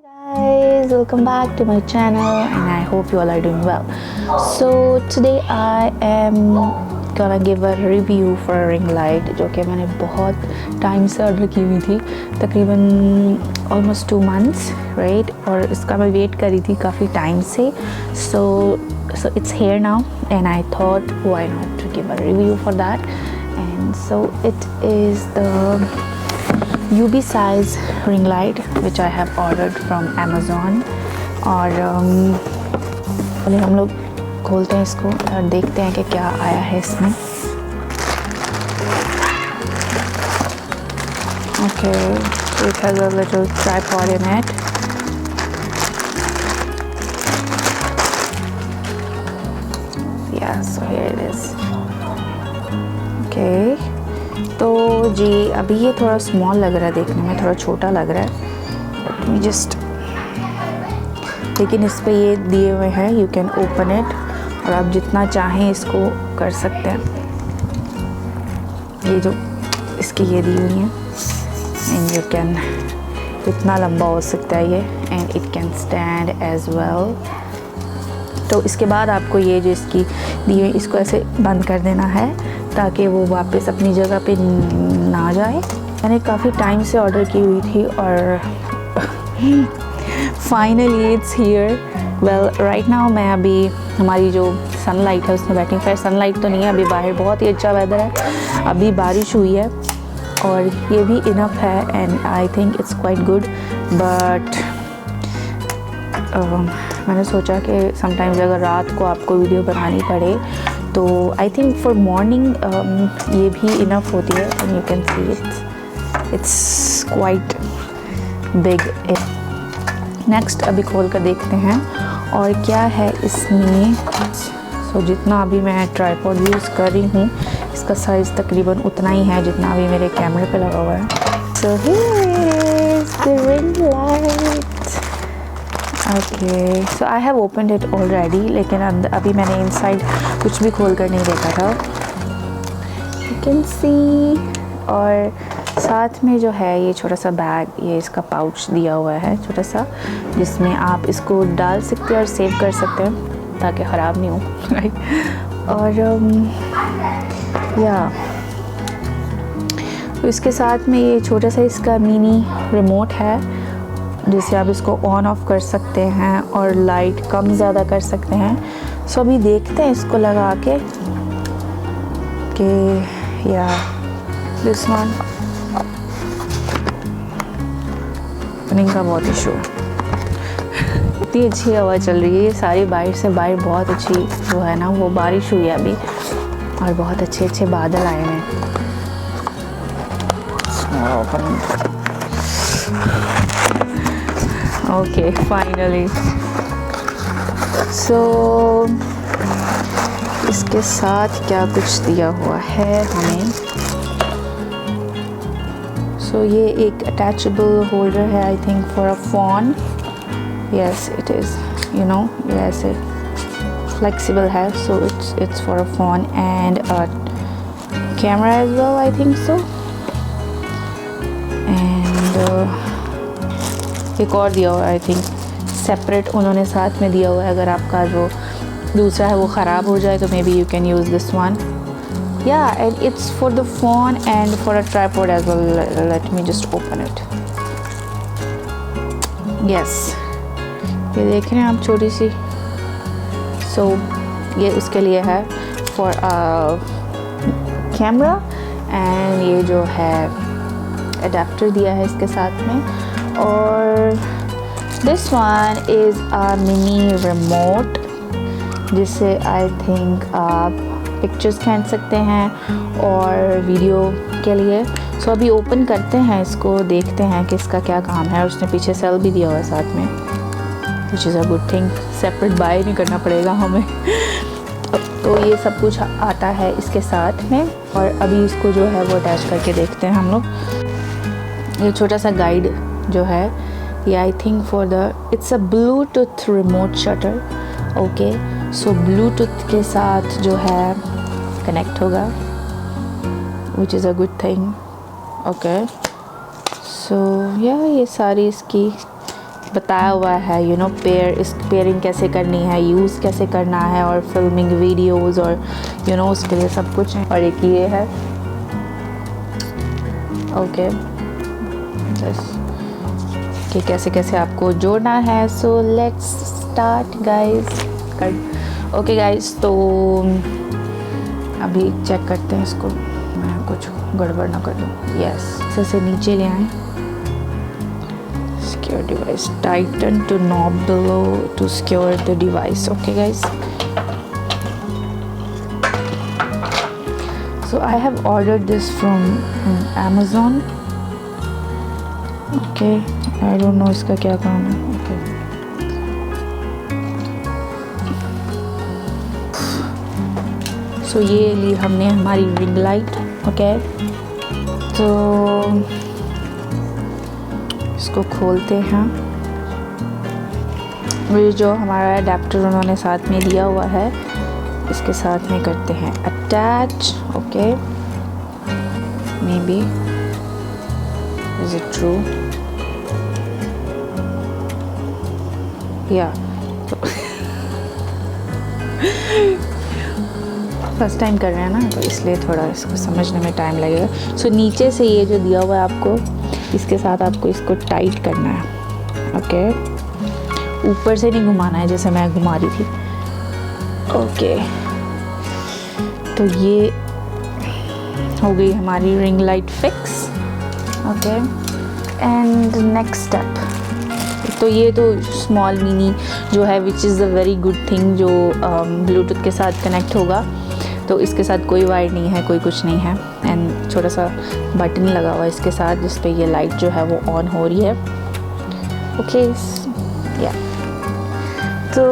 Guys, welcome back to my channel and I hope you all are doing well. So today I am gonna give a review for a ring light जो कि मैंने बहुत time से order की हुई थी, तकरीबन almost 2 months, right? और इसका मैं वेट करी थी काफ़ी टाइम से. So it's here now and I thought why not to give a review for that. And so it is the Ubeesize ring light which I have ordered from Amazon. और पहले हम लोग खोलते हैं इसको और देखते हैं कि क्या आया है इसमें. Okay, so it has a little tripod in it. Yeah, so here it is. Okay. तो जी अभी ये थोड़ा स्मॉल लग रहा है, देखने में थोड़ा छोटा लग रहा है जस्ट, लेकिन इस पे ये दिए हुए हैं यू कैन ओपन इट और आप जितना चाहें इसको कर सकते हैं. ये जो इसकी ये दी हुई हैं एंड यू कैन, इतना लंबा हो सकता है ये and it can stand as well. तो इसके बाद आपको ये जो इसकी दी हुई इसको ऐसे बंद कर देना है ताकि वो वापस अपनी जगह पे ना जाए. मैंने काफ़ी टाइम से ऑर्डर की हुई थी और finally it's here. Well right now मैं अभी हमारी जो सनलाइट है उसमें बैठी. खैर सनलाइट तो नहीं है अभी, बाहर बहुत ही अच्छा वेदर है, अभी बारिश हुई है और ये भी इनफ है and I think it's quite good. But मैंने सोचा कि समटाइम्स अगर रात को आपको वीडियो बनानी पड़े तो आई थिंक फॉर मॉर्निंग ये भी इनफ होती है. And you can see it's quite big. Next अभी खोल कर देखते हैं और क्या है इसमें. सो जितना अभी मैं ट्राइपॉड यूज़ कर रही हूँ इसका साइज़ तकरीबन उतना ही है जितना अभी मेरे कैमरे पे लगा हुआ है. So here is the ring light. Okay, so I have opened it already, लेकिन अभी मैंने इनसाइड कुछ भी खोल कर नहीं देखा था. You can see. और साथ में जो है ये छोटा सा बैग, ये इसका पाउच दिया हुआ है छोटा सा, जिसमें आप इसको डाल सकते हैं और सेव कर सकते हैं ताकि ख़राब नहीं हो. राइट. और या तो इसके साथ में ये छोटा सा इसका मिनी रिमोट है जिससे आप इसको ऑन ऑफ कर सकते हैं और लाइट कम ज़्यादा कर सकते हैं. सो अभी देखते हैं इसको लगा के कि या दिस वन ओपनिंग का बहुत इशू. इतनी अच्छी हवा चल रही है, सारी बाहर बहुत अच्छी जो है ना वो बारिश हुई है अभी और बहुत अच्छे अच्छे बादल आए हैं. Okay finally. सो इसके साथ क्या कुछ दिया हुआ है हमें. सो ये एक अटैचेबल होल्डर है I think for a phone. Yes it is, you know ये ऐसे फ्लेक्सिबल है. So it's for a phone and a camera as well I think so. And एक और दिया हुआ है आई थिंक सेपरेट, उन्होंने साथ में दिया हुआ है. अगर आपका जो दूसरा है वो ख़राब हो जाए तो maybe you can use this one. Yeah and it's for the phone and for a tripod as well. Let me just open it. Yes ये देख रहे हैं आप छोटी सी. सो ये उसके लिए है फॉर कैमरा एंड ये जो है अडेप्टर दिया है इसके साथ में. और this one is a mini remote जिससे आई थिंक आप पिक्चर्स खींच सकते हैं और वीडियो के लिए. सो अभी ओपन करते हैं इसको, देखते हैं कि इसका क्या काम है. और उसने पीछे सेल भी दिया हुआ है साथ में, विच is a good thing. Separate by नहीं करना पड़ेगा हमें. तो ये सब कुछ आता है इसके साथ में. और अभी इसको जो है वो अटैच करके देखते हैं हम लोग. ये छोटा सा गाइड जो है ये I think for the it's a Bluetooth remote shutter. Okay, so Bluetooth के साथ जो है कनेक्ट होगा which is a good thing. Okay, so yeah ये सारी इसकी बताया हुआ है यू नो इस पेयरिंग कैसे करनी है, यूज़ कैसे करना है, और फिल्मिंग वीडियोस और यू नो उसके लिए सब कुछ है। और एक ये है ओके कि कैसे कैसे आपको जोड़ना है। So let's start guys. Okay guys, तो अभी चेक करते हैं इसको, मैं कुछ गड़बड़ ना कर दूँ। यस, से नीचे ले आएँ। Secure device, tighten to knob below to secure the device. Okay guys, so I have ordered this from Amazon. Okay, I don't know इसका क्या काम है। Okay, so ये ली हमने हमारी रिंग लाइट। ओके, तो इसको खोलते हैं। ये जो हमारा अडेप्टर उन्होंने साथ में दिया हुआ है, इसके साथ में करते हैं attach. Okay, may be is it true? या फर्स्ट टाइम कर रहे हैं ना, तो इसलिए थोड़ा इसको समझने में टाइम लगेगा। सो नीचे से ये जो दिया हुआ है आपको, इसके साथ आपको इसको टाइट करना है। ओके, ऊपर से नहीं घुमाना है जैसे मैं घुमा रही थी। ओके, तो ये हो गई हमारी ring light fix. Okay, and next step, तो ये तो स्मॉल मिनी जो है विच is a very good thing, जो ब्लूटूथ के साथ कनेक्ट होगा। तो इसके साथ कोई वायर नहीं है, कोई कुछ नहीं है, एंड छोटा सा बटन लगा हुआ है इसके साथ, जिस पे ये लाइट जो है वो ऑन हो रही है। ओके, या तो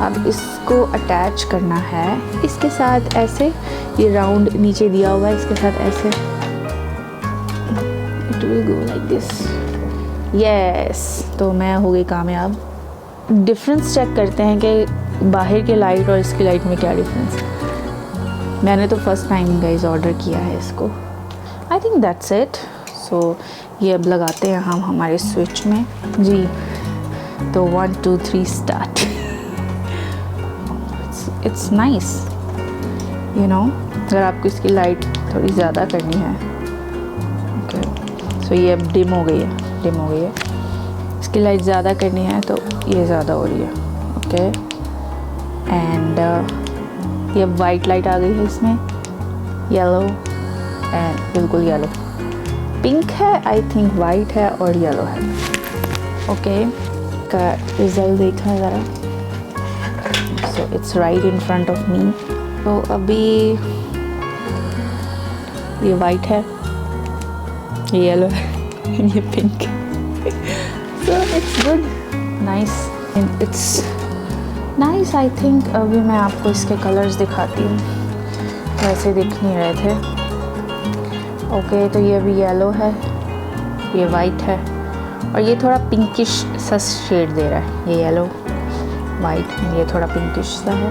अब इसको अटैच करना है इसके साथ ऐसे। ये राउंड नीचे दिया हुआ है, इसके साथ ऐसे it will go like this. Yes, तो मैं हो गई कामयाब। डिफरेंस चेक करते हैं कि बाहर की लाइट और इसकी लाइट में क्या डिफरेंस है। मैंने तो फर्स्ट टाइम गाइस ऑर्डर किया है इसको। I think that's it. So ये अब लगाते हैं हम हमारे स्विच में जी। तो 1 2 3 start. It's nice you know, अगर आपको इसकी लाइट थोड़ी ज़्यादा करनी है। ओके, सो ये अब डिम हो गई है। इसकी लाइट ज़्यादा करनी है तो ये ज़्यादा हो रही है। ओके, एंड ये वाइट लाइट आ गई है इसमें, येलो एंड बिल्कुल येलो, पिंक है आई थिंक, वाइट है और येलो है। ओके, का रिजल्ट देखा ज़रा। So it's right in front of me. तो अभी ये वाइट है, ये येलो है, ये पिंक है। So it's good, nice, and it's nice I think. अभी मैं आपको इसके कलर्स दिखाती हूँ, वैसे दिख नहीं रहे थे। ओके, तो ये अभी येलो है, ये वाइट है, और ये थोड़ा पिंकिश सा शेड दे रहा है। ये येलो वाइट, ये थोड़ा पिंकिश सा है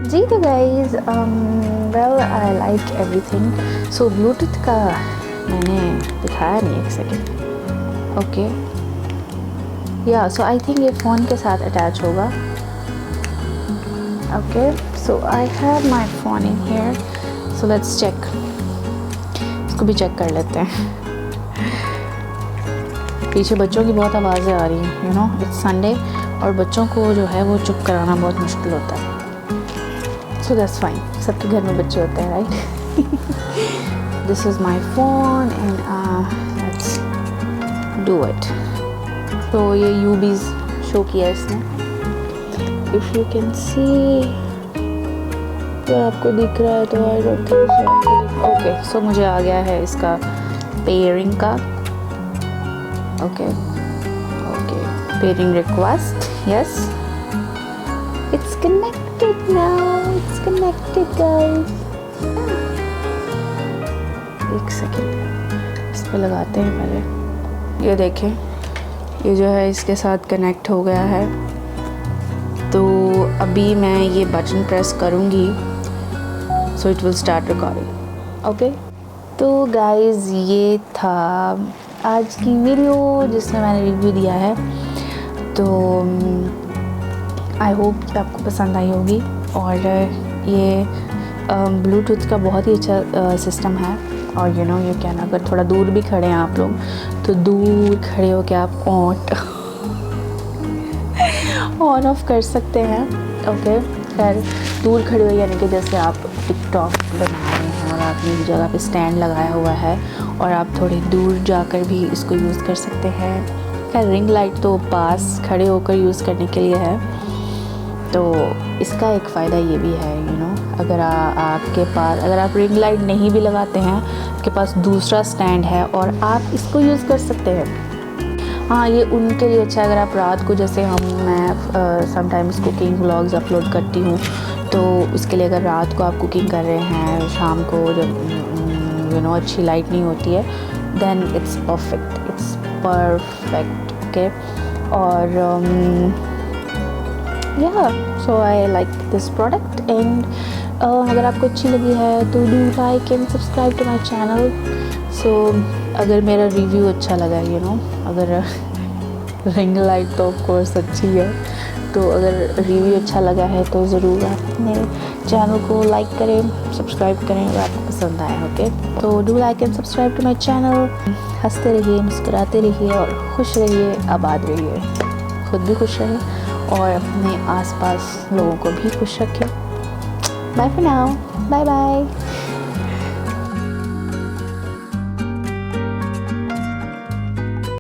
जी। तो guys well I like everything. So Bluetooth का मैंने दिखाया नहीं, एक सेकेंड। ओके, या सो आई थिंक ये फ़ोन के साथ अटैच होगा। Okay, so I have my phone in here, so let's check. इसको भी चेक कर लेते हैं। पीछे बच्चों की बहुत आवाज़ें आ रही हैं, यू नो इट्स संडे, और बच्चों को जो है वो चुप कराना बहुत मुश्किल होता है। सो दैट्स फाइन, सबके घर में बच्चे होते हैं, right? This is my phone and let's do it. तो ये यूबीज शो किया इसने, इफ़ यू कैन सी, अगर आपको दिख रहा है तो I don't think so. Okay, so मुझे आ गया है इसका पेयरिंग का। Okay, pairing request, yes, it's connected now, it's connected guys. एक सेकेंड, इस पे लगाते हैं पहले। ये देखें, ये जो है इसके साथ कनेक्ट हो गया है। तो अभी मैं ये बटन प्रेस करूँगी, so it will start recording. Okay, तो गाइज़ ये था आज की वीडियो जिसमें मैंने रिव्यू दिया है। तो आई होप कि आपको पसंद आई होगी। और ये ब्लूटूथ का बहुत ही अच्छा सिस्टम है। और ये क्या ना, अगर थोड़ा दूर भी खड़े हैं आप लोग तो दूर खड़े हो के आप ऑन ऑफ कर सकते हैं। ओके, खैर दूर खड़े हो यानी कि जैसे आप टिकटॉक बना रहे हैं और आपने एक जगह पे स्टैंड लगाया हुआ है और आप थोड़ी दूर जाकर भी इसको यूज़ कर सकते हैं। खैर रिंग लाइट तो पास खड़े होकर यूज़ करने के लिए है। तो इसका एक फ़ायदा ये भी है अगर आपके पास, अगर आप रिंग लाइट नहीं भी लगाते हैं, आपके पास दूसरा स्टैंड है और आप इसको यूज़ कर सकते हैं। हाँ, ये उनके लिए अच्छा है अगर आप रात को, जैसे मैं समटाइम्स कुकिंग व्लॉग्स अपलोड करती हूँ, तो उसके लिए अगर रात को आप कुकिंग कर रहे हैं, शाम को जब अच्छी लाइट नहीं होती है, देन इट्स परफेक्ट। ओके, और so I like this product. And अगर आपको अच्छी लगी है तो do like and subscribe to my channel. So अगर मेरा रिव्यू अच्छा लगा अगर रिंग लाइट तो ऑफ कोर्स अच्छी है, तो अगर रिव्यू अच्छा लगा है तो ज़रूर अपने चैनल को लाइक करें, सब्सक्राइब करें अगर आपको पसंद आए। ओके, तो do like and subscribe to my channel. हंसते रहिए, मुस्कुराते रहिए और खुश रहिए, आबाद रहिए, खुद भी खुश रहें और अपने आसपास लोगों को भी खुश रखें। Bye for now, bye bye.